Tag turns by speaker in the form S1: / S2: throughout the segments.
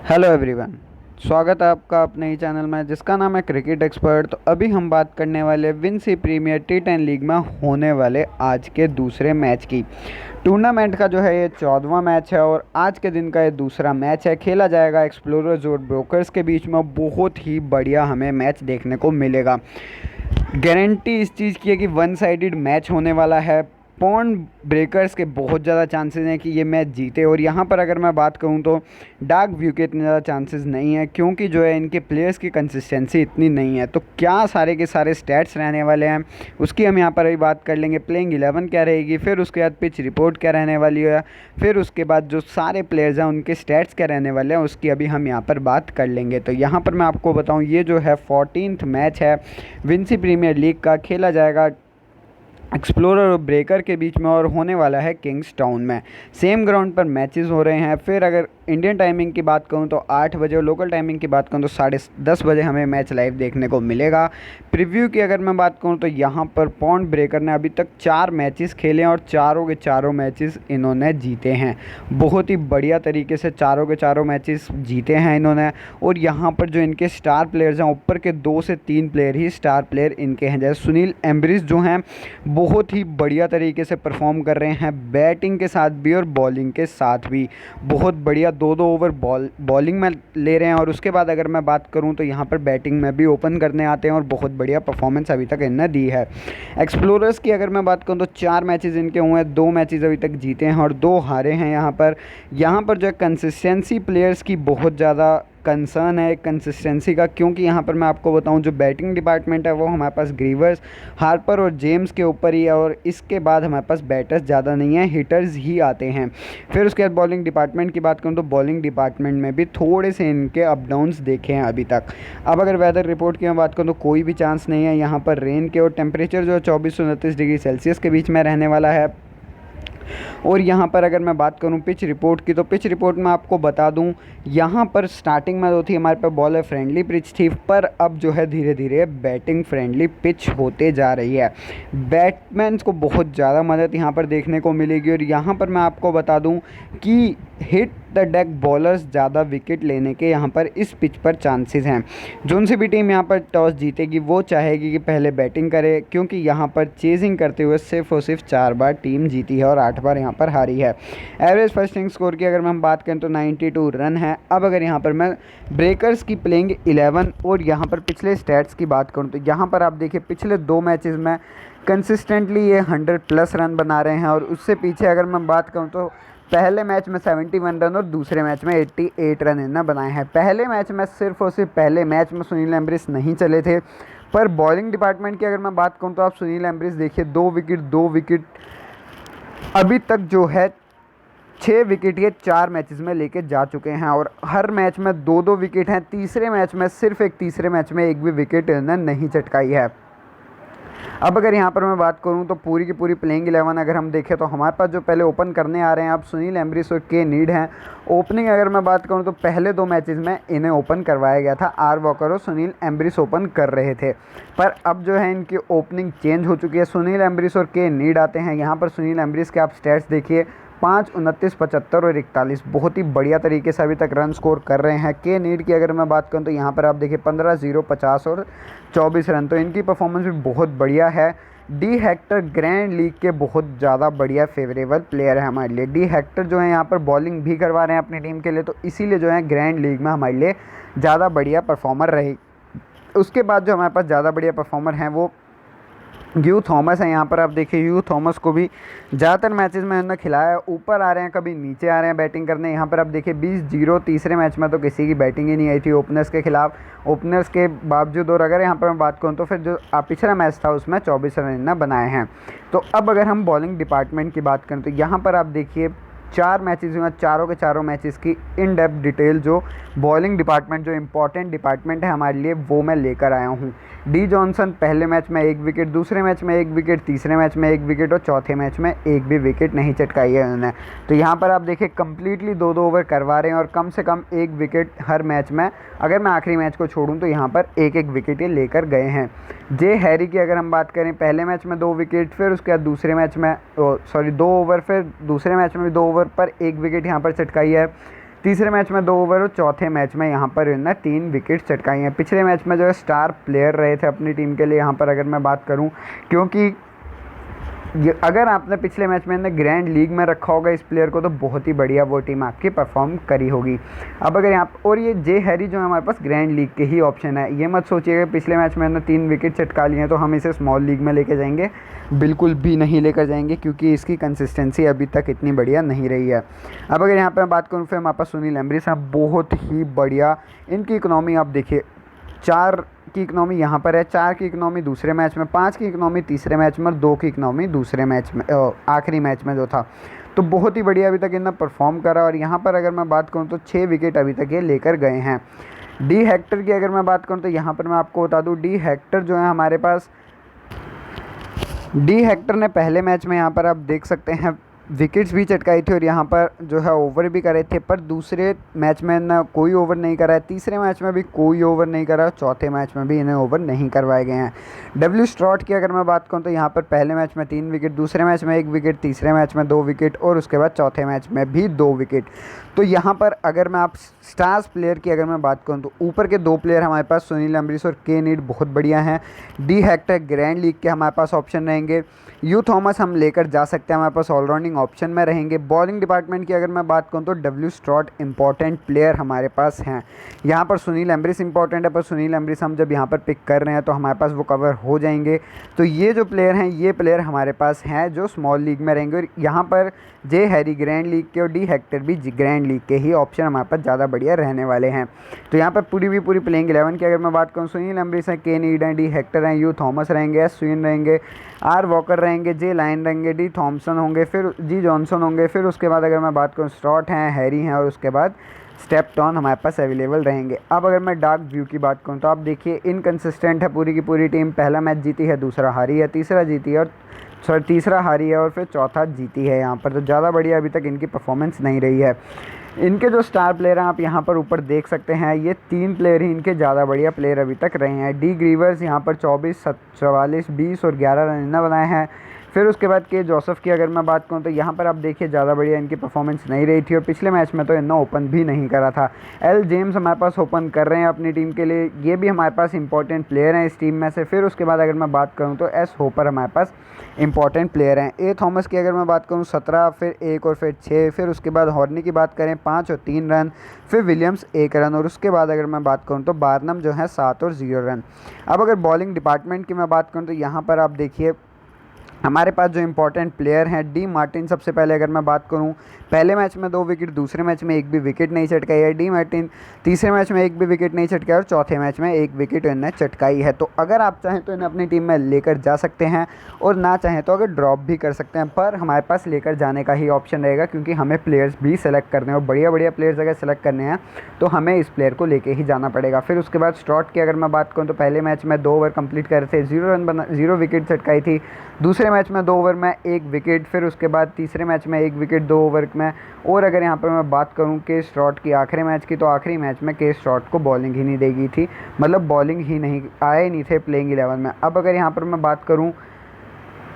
S1: Hello everyone. स्वागत है आपका अपने ही चैनल में जिसका नाम है क्रिकेट एक्सपर्ट। तो अभी हम बात करने वाले विंसी प्रीमियर टी10 लीग में होने वाले आज के दूसरे मैच की। टूर्नामेंट का जो है ये 14वां मैच है और आज के दिन का ये दूसरा मैच है। खेला जाएगा एक्सप्लोरर्स और ब्रोकर्स के बीच में। बहुत ही बढ़िया हमें मैच देखने को मिलेगा। गारंटी इस चीज़ की है कि वन साइडेड मैच होने वाला है। पॉन्ड ब्रेकर्स के बहुत ज़्यादा चांसेस हैं कि ये मैच जीते। और यहाँ पर अगर मैं बात करूँ तो डार्क व्यू के इतने ज़्यादा चांसेस नहीं है, क्योंकि जो है इनके प्लेयर्स की कंसिस्टेंसी इतनी नहीं है। तो क्या सारे के सारे स्टैट्स रहने वाले हैं उसकी हम यहाँ पर अभी बात कर लेंगे। प्लेइंग 11 क्या रहेगी, फिर उसके बाद पिच रिपोर्ट क्या रहने वाली है, फिर उसके बाद जो सारे प्लेयर्स हैं उनके स्टैट्स क्या रहने वाले हैं उसकी अभी हम यहाँ पर बात कर लेंगे। तो यहाँ पर मैं आपको बताऊँ, ये जो है 14th मैच है विंसी प्रीमियर लीग का। खेला जाएगा एक्सप्लोरर और ब्रेकर के बीच में और होने वाला है किंग्स टाउन में। सेम ग्राउंड पर मैचेस हो रहे हैं। फिर अगर इंडियन टाइमिंग की बात करूं तो 8 बजे और लोकल टाइमिंग की बात करूं तो 10:30 बजे हमें मैच लाइव देखने को मिलेगा। प्रीव्यू की अगर मैं बात करूं तो यहाँ पर पॉन्ड ब्रेकर ने अभी तक 4 मैचेस खेले हैं और चारों के चारों मैचेस इन्होंने जीते हैं। बहुत ही बढ़िया तरीके से चारों के चारों मैचेस जीते हैं इन्होंने। और यहाँ पर जो इनके स्टार प्लेयर्स हैं, ऊपर के 2 से 3 प्लेयर ही स्टार प्लेयर इनके हैं। जैसे सुनील एम्ब्रिस जो हैं बहुत ही बढ़िया तरीके से परफॉर्म कर रहे हैं, बैटिंग के साथ भी और बॉलिंग के साथ भी। बहुत बढ़िया 2-2 ओवर बॉलिंग में ले रहे हैं। और उसके बाद अगर मैं बात करूं तो यहाँ पर बैटिंग में भी ओपन करने आते हैं और बहुत बढ़िया परफॉर्मेंस अभी तक इन्होंने दी है। एक्सप्लोरर्स की अगर मैं बात करूँ तो 4 मैचेस इनके हुए हैं, 2 मैचेस अभी तक जीते हैं और 2 हारे हैं। यहाँ पर जो है कंसिस्टेंसी प्लेयर्स की बहुत ज़्यादा कंसर्न है कंसिस्टेंसी का, क्योंकि यहाँ पर मैं आपको बताऊँ जो बैटिंग डिपार्टमेंट है वो हमारे पास ग्रीवर्स, हार्पर और जेम्स के ऊपर ही है। और इसके बाद हमारे पास बैटर्स ज़्यादा नहीं है, हिटर्स ही आते हैं। फिर उसके बाद बॉलिंग डिपार्टमेंट की बात करूँ तो बॉलिंग डिपार्टमेंट में भी थोड़े से इनके अप डाउन्स देखे हैं अभी तक। अब अगर वेदर रिपोर्ट की मैं बात करूँ तो कोई भी चांस नहीं है यहाँ पर रेन के। और टेम्परेचर जो है 24 से 29 डिग्री सेल्सियस के बीच में रहने वाला है। और यहाँ पर अगर मैं बात करूँ पिच रिपोर्ट की, तो पिच रिपोर्ट में आपको बता दूँ यहाँ पर स्टार्टिंग में जो थी हमारे पास बॉलर फ्रेंडली पिच थी, पर अब जो है धीरे धीरे बैटिंग फ्रेंडली पिच होते जा रही है। बैट्समैन को बहुत ज़्यादा मदद यहाँ पर देखने को मिलेगी। और यहाँ पर मैं आपको बता दूँ कि हिट द डेक बॉलर्स ज़्यादा विकेट लेने के यहाँ पर इस पिच पर चांसेस हैं। जोन सी भी टीम यहाँ पर टॉस जीतेगी वो चाहेगी कि पहले बैटिंग करे, क्योंकि यहाँ पर चेजिंग करते हुए सिर्फ और सिर्फ 4 बार टीम जीती है और 8 बार यहाँ पर हारी है। एवरेज फर्स्ट इनिंग स्कोर की अगर हम बात करें तो 92 रन है। अब अगर यहाँ पर मैं ब्रेकर्स की प्लेइंग 11 और यहाँ पर पिछले स्टैट्स की बात करूँ तो यहाँ पर आप देखिए पिछले 2 मैचेस में कंसिस्टेंटली ये 100+ रन बना रहे हैं। और उससे पीछे अगर मैं बात करूँ तो पहले मैच में 71 रन और दूसरे मैच में 88 रन इन्होंने बनाए हैं। पहले मैच में सिर्फ और सिर्फ पहले मैच में सुनील एम्ब्रिस नहीं चले थे। पर बॉलिंग डिपार्टमेंट की अगर मैं बात करूं तो आप सुनील एम्ब्रिस देखिए 2 विकेट अभी तक जो है 6 विकेट ये 4 मैचेस में लेके जा चुके हैं। और हर मैच में 2-2 विकेट हैं। तीसरे मैच में सिर्फ तीसरे मैच में एक भी विकेट इन्होंने नहीं चटकाई है। अब अगर यहाँ पर मैं बात करूँ तो पूरी की पूरी प्लेइंग 11 अगर हम देखें तो हमारे पास जो पहले ओपन करने आ रहे हैं अब सुनील एम्ब्रिस और के नीड हैं। ओपनिंग अगर मैं बात करूँ तो पहले 2 मैचेस में इन्हें ओपन करवाया गया था, आर वॉकर और सुनील एम्ब्रिस ओपन कर रहे थे। पर अब जो है इनकी ओपनिंग चेंज हो चुकी है, सुनील एम्ब्रिस और के नीड आते हैं। यहाँ पर सुनील एम्ब्रिस के आप स्टैट्स देखिए 5, 29, 75 और 41 बहुत ही बढ़िया तरीके से अभी तक रन स्कोर कर रहे हैं। के नीड की अगर मैं बात करूं तो यहाँ पर आप देखिए 15, 0, 50 और 24 रन। तो इनकी परफॉर्मेंस भी बहुत बढ़िया है। डी हेक्टर ग्रैंड लीग के बहुत ज़्यादा बढ़िया फेवरेबल प्लेयर है हमारे लिए। डी हेक्टर जो है यहाँ पर बॉलिंग भी करवा रहे हैं अपनी टीम के लिए, तो इसीलिए जो है ग्रैंड लीग में हमारे लिए ज़्यादा बढ़िया परफॉर्मर रहे। उसके बाद जो हमारे पास ज़्यादा बढ़िया परफॉर्मर हैं वो ह्यू थॉमस है। यहाँ पर आप देखिए ह्यू थॉमस को भी ज़्यादातर मैचेस में उन्होंने खिलाया है। ऊपर आ रहे हैं कभी नीचे आ रहे हैं बैटिंग करने। यहाँ पर आप देखिए 20-0 तीसरे मैच में तो किसी की बैटिंग ही नहीं आई थी ओपनर्स के खिलाफ, ओपनर्स के बावजूद। और अगर यहाँ पर मैं बात करूँ तो फिर जो पिछला मैच था उसमें 24 रन इन्होंने बनाए हैं। तो अब अगर हम बॉलिंग डिपार्टमेंट की बात करें तो यहाँ पर आप देखिए 4 मैचेस हुए, चारों के चारों मैचेस की इन डेप्थ डिटेल जो बॉलिंग डिपार्टमेंट जो इंपॉर्टेंट डिपार्टमेंट है हमारे लिए वो मैं लेकर आया हूँ। डी जॉनसन पहले मैच में 1 विकेट, दूसरे मैच में 1 विकेट, तीसरे मैच में 1 विकेट और चौथे मैच में एक भी विकेट नहीं चटकाई है उन्होंने। तो यहाँ पर आप देखिए कंप्लीटली 2-2 ओवर करवा रहे हैं और कम से कम 1 विकेट हर मैच में। अगर मैं आखिरी मैच को छोड़ूं तो यहाँ पर 1-1 विकेट ये लेकर गए हैं। जे हैरी की अगर हम बात करें पहले मैच में 2 विकेट, फिर उसके बाद दूसरे मैच में 2 ओवर, फिर दूसरे मैच में भी 2 ओवर पर 1 विकेट यहाँ पर चटकाई है। तीसरे मैच में 2 ओवर और चौथे मैच में यहाँ पर इन्होंने 3 विकेट चटकाई हैं। पिछले मैच में जो है स्टार प्लेयर रहे थे अपनी टीम के लिए यहाँ पर अगर मैं बात करूँ, क्योंकि अगर आपने पिछले मैच में इन्हें ग्रैंड लीग में रखा होगा इस प्लेयर को, तो बहुत ही बढ़िया वो टीम आपकी परफॉर्म करी होगी। अब अगर यहाँ और ये जे हैरी जो है हमारे पास ग्रैंड लीग के ही ऑप्शन है, ये मत सोचिएगा पिछले मैच में इन्होंने 3 विकेट चटका लिए हैं तो हम इसे स्मॉल लीग में लेके जाएंगे, बिल्कुल भी नहीं लेकर जाएंगे, क्योंकि इसकी कंसिस्टेंसी अभी तक इतनी बढ़िया नहीं रही है। अब अगर यहाँ पर मैं बात करूँ फिर हमारे पास सुनील एम्ब्री साहब, बहुत ही बढ़िया इनकी इकनॉमी आप देखिए, 4 की इकनॉमी यहाँ पर है, 4 की इकनॉमी दूसरे मैच में, 5 की इकनॉमी तीसरे मैच में और 2 की इकनॉमी दूसरे मैच में, आखिरी मैच में जो था। तो बहुत ही बढ़िया अभी तक इन्होंने परफॉर्म करा। और यहाँ पर अगर मैं बात करूँ तो 6 विकेट अभी तक ये लेकर गए हैं। डी हेक्टर की अगर मैं बात करूँ तो यहाँ पर मैं आपको बता दूँ, डी हेक्टर जो है हमारे पास, डी हेक्टर ने पहले मैच में यहाँ पर आप देख सकते हैं विकेट्स भी चटकाई थी और यहाँ पर जो है ओवर भी करे थे, पर दूसरे मैच में ना कोई ओवर नहीं करा है, तीसरे मैच में भी कोई ओवर नहीं करा, चौथे मैच में भी इन्हें ओवर नहीं करवाए गए हैं। डब्ल्यू स्ट्रॉट की अगर मैं बात करूँ तो यहाँ पर पहले मैच में 3 विकेट, दूसरे मैच में 1 विकेट, तीसरे मैच में 2 विकेट और उसके बाद चौथे मैच में भी 2 विकेट। तो यहाँ पर अगर मैं आप स्टार्स प्लेयर की अगर मैं बात करूँ तो ऊपर के 2 प्लेयर हमारे पास सुनील एम्ब्री और के नीड बहुत बढ़िया हैं। डी हेक्टर ग्रैंड लीग के हमारे पास ऑप्शन रहेंगे। यू थॉमस हम लेकर जा सकते हैं, हमारे पास ऑलराउंडिंग ऑप्शन में रहेंगे। बॉलिंग डिपार्टमेंट की अगर मैं बात करूँ तो डब्ल्यू स्ट्रॉट इंपॉर्टेंट प्लेयर हमारे पास हैं। यहाँ पर सुनील एम्ब्रिस इंपॉर्टेंट है, पर सुनील एम्ब्रिस हम जब यहाँ पर पिक कर रहे हैं तो हमारे पास वो कवर हो जाएंगे। तो ये जो प्लेयर हैं ये प्लेयर हमारे पास हैं जो स्मॉल लीग में रहेंगे। और यहाँ पर जे हैरी ग्रैंड लीग के और डी हेक्टर भी ग्रैंड लीग के ही ऑप्शन हमारे पास ज़्यादा बढ़िया रहने वाले हैं। तो यहाँ पर पूरी प्लेइंग 11 की अगर मैं बात करूँ, सुनील एम्ब्रिस हैं, के नीड हैं, डी हेक्टर हैं, यू थॉमस रहेंगे, एस स्विन रहेंगे, आर वॉकर रहेंगे, जे लाइन रहेंगे, डी थॉमसन होंगे, फिर जी जॉनसन होंगे, फिर उसके बाद अगर मैं बात करूँ स्ट्रॉट हैं, हैरी हैं और उसके बाद स्टेपटॉन हमारे पास अवेलेबल रहेंगे। अब अगर मैं डार्क व्यू की बात करूँ तो आप देखिए इनकंसिस्टेंट है पूरी की पूरी टीम। पहला मैच जीती है, दूसरा हारी है, तीसरा जीती है और तीसरा हारी है और फिर चौथा जीती है यहाँ पर। तो ज़्यादा बढ़िया अभी तक इनकी परफॉर्मेंस नहीं रही है। इनके जो स्टार प्लेयर हैं आप यहाँ पर ऊपर देख सकते हैं, ये 3 प्लेयर ही इनके ज़्यादा बढ़िया प्लेयर अभी तक रहे हैं। डी ग्रीवर्स यहाँ पर 24, 44, 20 और 11 रन इन्हें बनाए हैं। फिर उसके बाद के जोसेफ की अगर मैं बात करूँ तो यहाँ पर आप देखिए ज़्यादा बढ़िया इनकी परफॉर्मेंस नहीं रही थी और पिछले मैच में तो इन्होंने ओपन भी नहीं करा था। एल जेम्स हमारे पास ओपन कर रहे हैं अपनी टीम के लिए, ये भी हमारे पास इंपॉर्टेंट प्लेयर हैं इस टीम में से। फिर उसके बाद अगर मैं बात करूँ तो एस होपर हमारे पास इंपॉर्टेंट प्लेयर हैं। ए थॉमस की अगर मैं बात करूँ 17, फिर 1 और फिर 6, फिर उसके बाद हॉर्नी की बात करें 5 और 3 रन, फिर विलियम्स 1 रन और उसके बाद अगर मैं बात करूँ तो बार्नम जो है 7 और 0 रन। अब अगर बॉलिंग डिपार्टमेंट की मैं बात करूँ तो यहाँ पर आप देखिए हमारे पास जो इंपॉर्टेंट प्लेयर हैं, डी मार्टिन सबसे पहले अगर मैं बात करूं, पहले मैच में 2 विकेट, दूसरे मैच में 1 भी विकेट नहीं चटकाई है। डी मार्टिन तीसरे मैच में 1 भी विकेट नहीं चटकाया और चौथे मैच में 1 विकेट इन्हें चटकाई है। तो अगर आप चाहें तो इन्हें अपनी टीम में लेकर जा सकते हैं और ना चाहें तो अगर ड्रॉप भी कर सकते हैं, पर हमारे पास लेकर जाने का ही ऑप्शन रहेगा क्योंकि हमें प्लेयर्स भी सेलेक्ट करने हैं और बढ़िया प्लेयर्स अगर सेलेक्ट करने हैं तो हमें इस प्लेयर को लेके ही जाना पड़ेगा। फिर उसके बाद स्ट्रॉट की अगर मैं बात करूँ तो पहले मैच में 2 ओवर कंप्लीट करे थे, 0 विकेट चटकाई थी। दूसरे मैच में 2 ओवर में 1 विकेट, फिर उसके बाद तीसरे मैच में 1 विकेट 2 ओवर में। और अगर यहाँ पर मैं बात करूँ के स्ट्रॉट की आखिरी मैच की, तो आखिरी मैच में के स्ट्रॉट को बॉलिंग ही नहीं देगी थी, मतलब बॉलिंग ही नहीं आए नहीं थे प्लेइंग 11 में। अब अगर यहाँ पर मैं बात करूँ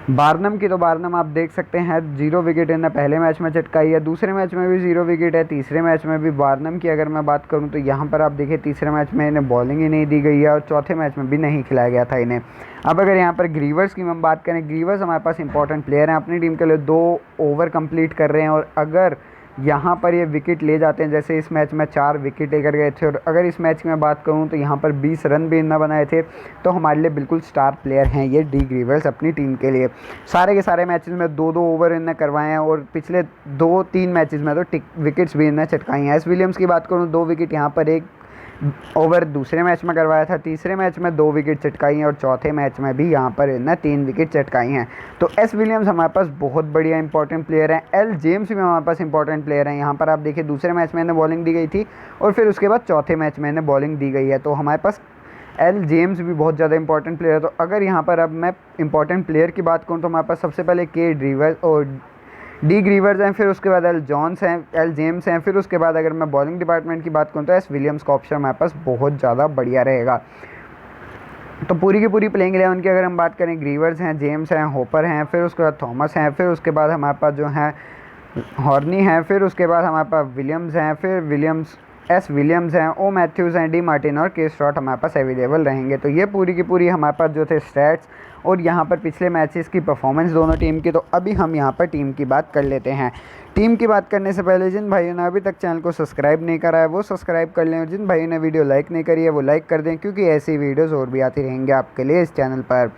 S1: बार्नम की, तो बार्नम आप देख सकते हैं 0 विकेट इन्हें पहले मैच में चटकाई है, दूसरे मैच में भी 0 विकेट है, तीसरे मैच में भी। बार्नम की अगर मैं बात करूं तो यहाँ पर आप देखिए तीसरे मैच में इन्हें बॉलिंग ही नहीं दी गई है और चौथे मैच में भी नहीं खिलाया गया था इन्हें। अब अगर यहाँ पर ग्रीवर्स की हम बात करें, ग्रीवर्स हमारे पास इंपॉर्टेंट प्लेयर हैं, अपनी टीम के लिए 2 ओवर कंप्लीट कर रहे हैं और अगर यहाँ पर ये विकेट ले जाते हैं, जैसे इस मैच में 4 विकेट लेकर गए थे और अगर इस मैच की मैं बात करूँ तो यहाँ पर 20 रन भी इन्हें बनाए थे, तो हमारे लिए बिल्कुल स्टार प्लेयर हैं ये डी ग्रीवर्स अपनी टीम के लिए। सारे के सारे मैचेस में 2-2 ओवर इन्हें करवाए हैं और पिछले 2-3 मैचेस में तो विकेट्स भी इन्हें चटकाई हैं। एस विलियम्स की बात करूँ 2 विकेट यहाँ पर 1 ओवर दूसरे मैच में करवाया था, तीसरे मैच में 2 विकेट चटकाई हैं और चौथे मैच में भी यहाँ पर इन्हें 3 विकेट चटकाई हैं। तो एस विलियम्स हमारे पास बहुत बढ़िया इंपॉर्टेंट प्लेयर हैं। एल जेम्स भी हमारे पास इंपॉर्टेंट प्लेयर हैं। यहाँ पर आप देखिए दूसरे मैच में इन्हें बॉलिंग दी गई थी और फिर उसके बाद चौथे मैच में इन्हें बॉलिंग दी गई है। तो हमारे पास एल जेम्स भी बहुत ज़्यादा इंपॉर्टेंट प्लेयर है। तो अगर यहाँ पर अब मैं इंपॉर्टेंट प्लेयर की बात करूँ तो हमारे पास सबसे पहले के ड्रीवर्स और डी ग्रीवर्स हैं, फिर उसके बाद एल जॉन्स हैं, एल जेम्स हैं, फिर उसके बाद अगर मैं बॉलिंग डिपार्टमेंट की बात करूँ तो एस विलियम्स का ऑप्शन हमारे पास बहुत ज़्यादा बढ़िया रहेगा। तो पूरी की पूरी प्लेइंग 11 की अगर हम बात करें, ग्रीवर्स हैं, जेम्स हैं, होपर हैं, फिर उसके बाद थॉमस हैं, फिर उसके बाद हमारे पास जो हैं हॉर्नी है, फिर उसके बाद हमारे पास विलियम्स हैं, फिर विलियम्स हैं, ओ मैथ्यूज़ हैं, डी मार्टिन और के स्ट्रॉट हमारे पास अवेलेबल रहेंगे। तो ये पूरी की पूरी हमारे पास जो थे स्टैट्स और यहाँ पर पिछले मैचेस की परफॉर्मेंस दोनों टीम की। तो अभी हम यहाँ पर टीम की बात कर लेते हैं। टीम की बात करने से पहले जिन भाइयों ने अभी तक चैनल को सब्सक्राइब नहीं करा है वो सब्सक्राइब कर लें, और जिन भाइयों ने वीडियो लाइक नहीं करी है वो लाइक कर दें, क्योंकि ऐसी वीडियोज़ और भी आती रहेंगे आपके लिए इस चैनल पर।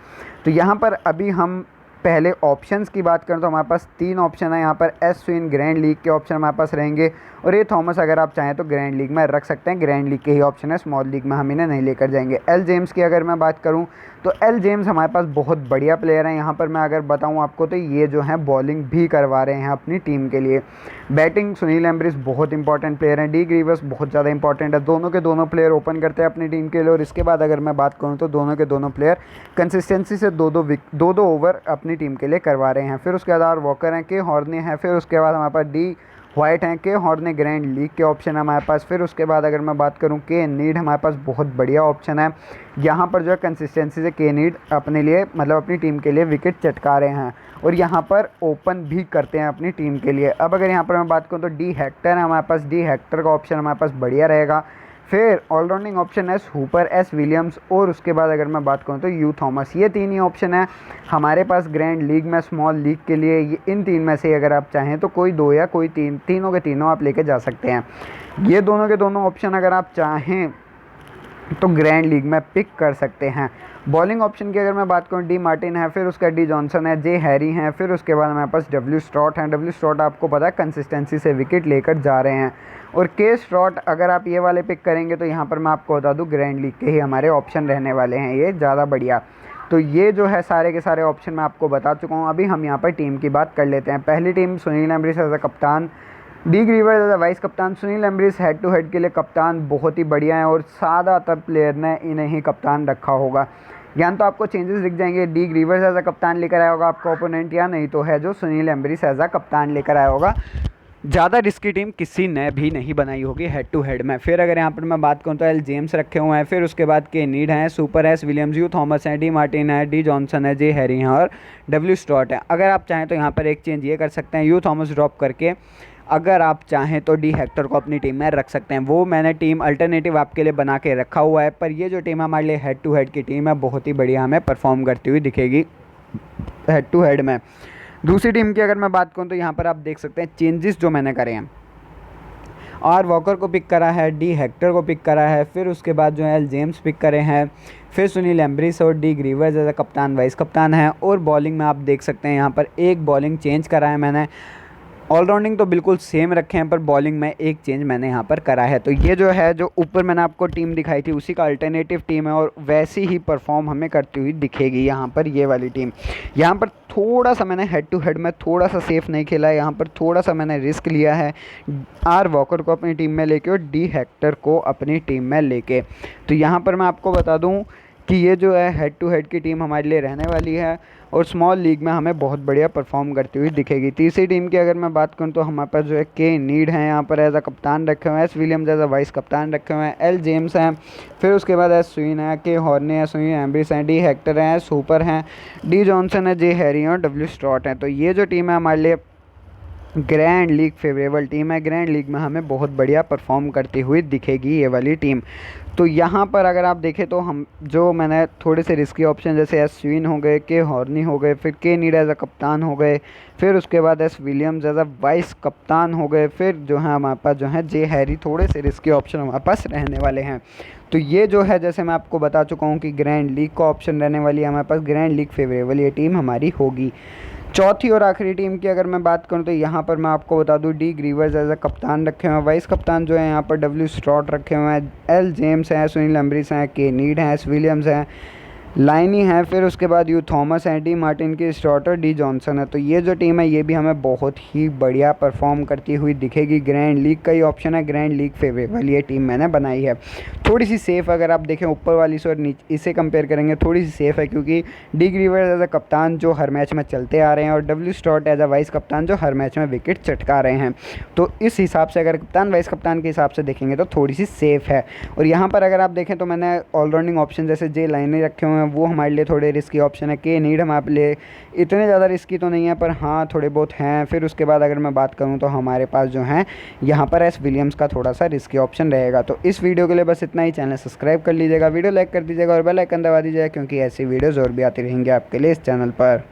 S1: तो यहाँ पर अभी हम पहले ऑप्शंस की बात करें तो हमारे पास 3 ऑप्शन है। यहाँ पर एस स्विन ग्रैंड लीग के ऑप्शन हमारे पास रहेंगे, और ये थॉमस अगर आप चाहें तो ग्रैंड लीग में रख सकते हैं, ग्रैंड लीग के ही ऑप्शन है, स्मॉल लीग में हम इन्हें नहीं लेकर जाएंगे। एल जेम्स की अगर मैं बात करूं तो एल जेम्स हमारे पास बहुत बढ़िया प्लेयर हैं। यहाँ पर मैं अगर बताऊं आपको तो ये जो है बॉलिंग भी करवा रहे हैं अपनी टीम के लिए। बैटिंग सुनील एम्ब्रिस बहुत इंपॉर्टेंट प्लेयर हैं, डी ग्रीवर्स बहुत ज़्यादा इंपॉर्टेंट है। दोनों के दोनों प्लेयर ओपन करते हैं अपनी टीम के लिए, और इसके बाद अगर मैं बात करूँ तो दोनों के दोनों प्लेयर कंसिस्टेंसी से दो दो ओवर अपनी टीम के लिए करवा रहे हैं। फिर उसके बाद आर वॉकर हैं, के हॉर्ने हैं, फिर उसके बाद हमारे पास डी वाइट हैं, के हॉर्ने ग्रैंड लीग के ऑप्शन है हमारे पास। फिर उसके बाद अगर मैं बात करूं के नीड हमारे पास बहुत बढ़िया ऑप्शन है। यहाँ पर जो है कंसिस्टेंसी से के नीड अपने लिए मतलब अपनी टीम के लिए विकेट चटका रहे हैं, और यहाँ पर ओपन भी करते हैं अपनी टीम के लिए। अब अगर यहाँ पर मैं बात करूँ तो डी हेक्टर है हमारे पास, डी हेक्टर का ऑप्शन हमारे पास बढ़िया रहेगा। फिर ऑलराउंडिंग ऑप्शन है हुपर, एस विलियम्स, और उसके बाद अगर मैं बात करूँ तो यू थॉमस। ये 3 ही ऑप्शन है हमारे पास ग्रैंड लीग में, स्मॉल लीग के लिए। इन 3 में से अगर आप चाहें तो कोई 2 या कोई 3, तीनों के तीनों आप लेके जा सकते हैं। ये दोनों के दोनों ऑप्शन अगर आप चाहें तो ग्रैंड लीग में पिक कर सकते हैं। बॉलिंग ऑप्शन की अगर मैं बात करूँ, डी मार्टिन है, फिर उसका डी जॉनसन है, जे हैरी हैं, फिर उसके बाद हमारे पास डब्ल्यू स्ट्रॉट हैं। डब्ल्यू स्ट्रॉट आपको पता है कंसिस्टेंसी से विकेट लेकर जा रहे हैं। और के स्ट्रॉट अगर आप ये वाले पिक करेंगे तो यहाँ पर मैं आपको बता दूँ ग्रैंड लीग के ही हमारे ऑप्शन रहने वाले हैं, ये ज़्यादा बढ़िया। तो ये जो है सारे के सारे ऑप्शन मैं आपको बता चुका हूँ। अभी हम यहाँ पर टीम की बात कर लेते हैं। पहली टीम सुनील एम्ब्रिस एज अ कप्तान, डी ग्रीवर एज अ वाइस कप्तान, सुनील एम्ब्रिस हेड टू हेड के लिए कप्तान बहुत ही बढ़िया है, और ज़्यादातर प्लेयर ने इन्हें ही कप्तान रखा होगा। या तो आपको चेंजेस दिख जाएंगे, डी ग्रीवर्स एज अ कप्तान लेकर आया होगा आपका ओपोनेंट, या नहीं तो है जो सुनील एम्ब्रिस एज अ कप्तान लेकर आया होगा। ज़्यादा रिस्की टीम किसी ने भी नहीं बनाई होगी हेड टू हेड में। फिर अगर यहाँ पर मैं बात करूँ तो एल जेम्स रखे हुए हैं, फिर उसके बाद के नीड हैं, super Ace Williams, you Thomas हैं, डी मार्टिन है, डी जॉनसन है, जे हैरी हैं, और डब्ल्यू स्ट्रॉट है। अगर आप चाहें तो यहाँ पर एक चेंज ये कर सकते हैं, यू थॉमस ड्रॉप करके अगर आप चाहें तो डी हेक्टर को अपनी टीम में रख सकते हैं। वो मैंने टीम अल्टरनेटिव आपके लिए बना के रखा हुआ है, पर ये जो टीम हमारे लिए हेड टू हेड की टीम है बहुत ही बढ़िया हमें परफॉर्म करती हुई दिखेगी हेड टू हेड में। दूसरी टीम की अगर मैं बात करूं तो यहाँ पर आप देख सकते हैं चेंजेस जो मैंने करे हैं। आर वॉकर को पिक करा है, डी हेक्टर को पिक करा है, फिर उसके बाद जो है एल जेम्स पिक करे हैं, फिर सुनील एम्ब्रिस और डी ग्रीवर्स एज अ कप्तान वाइस कप्तान है। और बॉलिंग में आप देख सकते हैं यहाँ पर एक बॉलिंग चेंज करा है मैंने। ऑलराउंडिंग तो बिल्कुल सेम रखे हैं, पर बॉलिंग में एक चेंज मैंने यहाँ पर करा है। तो ये जो है जो ऊपर मैंने आपको टीम दिखाई थी उसी का अल्टरनेटिव टीम है, और वैसी ही परफॉर्म हमें करती हुई दिखेगी यहाँ पर ये वाली टीम। यहाँ पर थोड़ा सा मैंने हेड टू हेड में थोड़ा सा सेफ नहीं खेला है, यहाँ पर थोड़ा सा मैंने रिस्क लिया है आर वॉकर को अपनी टीम में लेके और डी हेक्टर को अपनी टीम में लेके। तो यहाँ पर मैं आपको बता दूँ कि ये जो है हेड टू हेड की टीम हमारे लिए रहने वाली है, और स्मॉल लीग में हमें बहुत बढ़िया परफॉर्म करती हुई दिखेगी। तीसरी टीम की अगर मैं बात करूं तो हमारे पास जो है के नीड हैं यहाँ पर एज अ कप्तान रखे हुए हैं, S Williams as a vice कप्तान रखे हुए हैं, एल जेम्स हैं, फिर उसके बाद एस स्विन है, के हॉर्ने है, सुनील एम्ब्रिस हैं, डी हेक्टर हैं, सुपर हैं, डी जॉनसन है, जे हैरी और डब्ल्यू स्ट्रॉट हैं। तो ये जो टीम है हमारे लिए ग्रैंड लीग फेवरेबल टीम है, ग्रैंड लीग में हमें बहुत बढ़िया परफॉर्म करती हुई दिखेगी ये वाली टीम। तो यहाँ पर अगर आप देखें तो हम जो मैंने थोड़े से रिस्की ऑप्शन जैसे एस स्विन हो गए, के हॉर्नी हो गए, फिर के नीड एज अ कप्तान हो गए, फिर उसके बाद S Williams as a vice कप्तान हो गए, फिर जो है हमारे पास जो है जे हैरी, थोड़े से रिस्की ऑप्शन हमारे पास रहने वाले हैं। तो ये जो है जैसे मैं आपको बता चुका हूँ कि ग्रैंड लीग का ऑप्शन रहने वाली है हमारे पास, ग्रैंड लीग फेवरेबल ये टीम हमारी होगी। चौथी और आखिरी टीम की अगर मैं बात करूं तो यहाँ पर मैं आपको बता दूं डी ग्रीवर्स एज अ कप्तान रखे हुए हैं, वाइस कप्तान जो है यहाँ पर डब्ल्यू स्ट्रॉट रखे हुए हैं, एल जेम्स हैं, सुनील एम्ब्रिस हैं, के नीड हैं, एस विलियम्स हैं, लाइनी है, फिर उसके बाद यू थॉमस है, डी मार्टिन की स्ट्रॉट और डी जॉनसन है। तो ये जो टीम है ये भी हमें बहुत ही बढ़िया परफॉर्म करती हुई दिखेगी। ग्रैंड लीग का ही ऑप्शन है, ग्रैंड लीग फेवरेबल ये टीम मैंने बनाई है। थोड़ी सी सेफ़ अगर आप देखें ऊपर वाली से और नीचे इसे कंपेयर करेंगे थोड़ी सी सेफ़ है, क्योंकि डी ग्रीवर एज अ कप्तान जो हर मैच में चलते आ रहे हैं और डब्ल्यू स्टॉट एज अ वाइस कप्तान जो हर मैच में विकेट चटका रहे हैं। तो इस हिसाब से अगर कप्तान वाइस कप्तान के हिसाब से देखेंगे तो थोड़ी सी सेफ़ है। और यहाँ पर अगर आप देखें तो मैंने ऑलराउंडिंग ऑप्शन जैसे जे लाइने रखे हुए हैं, वो हमारे लिए थोड़े रिस्की ऑप्शन है। के नीड हमारे लिए इतने ज़्यादा रिस्की तो नहीं है, पर हाँ थोड़े बहुत हैं। फिर उसके बाद अगर मैं बात करूँ तो हमारे पास जो हैं यहाँ पर एस विलियम्स का थोड़ा सा रिस्की ऑप्शन रहेगा। तो इस वीडियो के लिए बस इतना ही। चैनल सब्सक्राइब कर लीजिएगा, वीडियो लाइक कर दीजिएगा और बेल आइकन दबा दीजिएगा, क्योंकि ऐसी वीडियोज़ और भी आती रहेंगी आपके लिए इस चैनल पर।